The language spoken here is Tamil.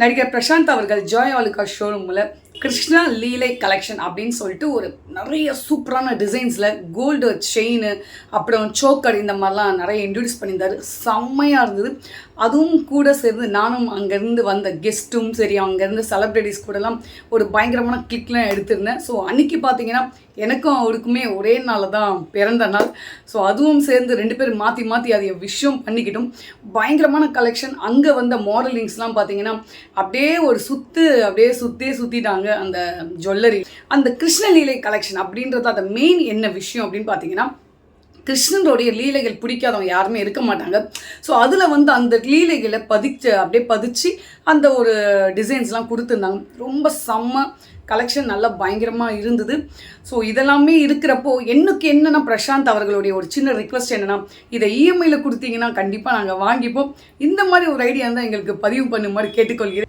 நடிகர் பிரசாந்த் அவர்கள் ஜாய் ஆலுகா ஷோரூமில் கிருஷ்ணா லீலை கலெக்ஷன் அப்படின்னு சொல்லிட்டு ஒரு நிறைய சூப்பரான டிசைன்ஸில் கோல்டு செயின் அப்புறம் சோக்கர் இந்த மாதிரிலாம் நிறைய இன்ட்ரடியூஸ் பண்ணியிருந்தார். செம்மையாக இருந்தது. அதுவும் கூட சேர்ந்து நானும் அங்கேருந்து வந்த கெஸ்ட்டும் சரி அங்கேருந்து செலிப்ரிட்டிஸ் கூடலாம் ஒரு பயங்கரமான கிளிக்லாம் எடுத்திருந்தேன். ஸோ அன்றைக்கி பார்த்தீங்கன்னா எனக்கும் அவருக்குமே ஒரே நாள் தான் பிறந்த நாள். ஸோ அதுவும் சேர்ந்து 2 பேரும் மாற்றி மாற்றி அதை விஷயம் பண்ணிக்கிட்டோம். பயங்கரமான கலெக்ஷன். அங்கே வந்த மாடலிங்ஸ்லாம் பார்த்தீங்கன்னா அப்படியே ஒரு அப்படியே சுற்றிட்டாங்க அந்த ஜுவல்லரி. அந்த கிருஷ்ணலீலை கலெக்ஷன் அப்படின்றது அந்த மெயின் என்ன விஷயம் அப்படின்னு பார்த்தீங்கன்னா கிருஷ்ணனுடைய லீலைகள் பிடிக்காதவங்க யாருமே இருக்க மாட்டாங்க. ஸோ அதில் வந்து அந்த லீலைகளை அப்படியே பதிச்சு அந்த ஒரு டிசைன்ஸ்லாம் கொடுத்துருந்தாங்க. ரொம்ப செம்ம கலெக்ஷன், நல்லா பயங்கரமாக இருந்தது. ஸோ இதெல்லாமே இருக்கிறப்போ எனக்கு என்னென்னா பிரசாந்த் அவர்களுடைய ஒரு சின்ன ரிக்வெஸ்ட் என்னென்னா, இதை இஎம்ஐயில் கொடுத்தீங்கன்னா கண்டிப்பாக நாங்கள் வாங்கிப்போம். இந்த மாதிரி ஒரு ஐடியா இருந்தால் எங்களுக்கு பதிவு பண்ணுமாறு கேட்டுக்கொள்கிறேன்.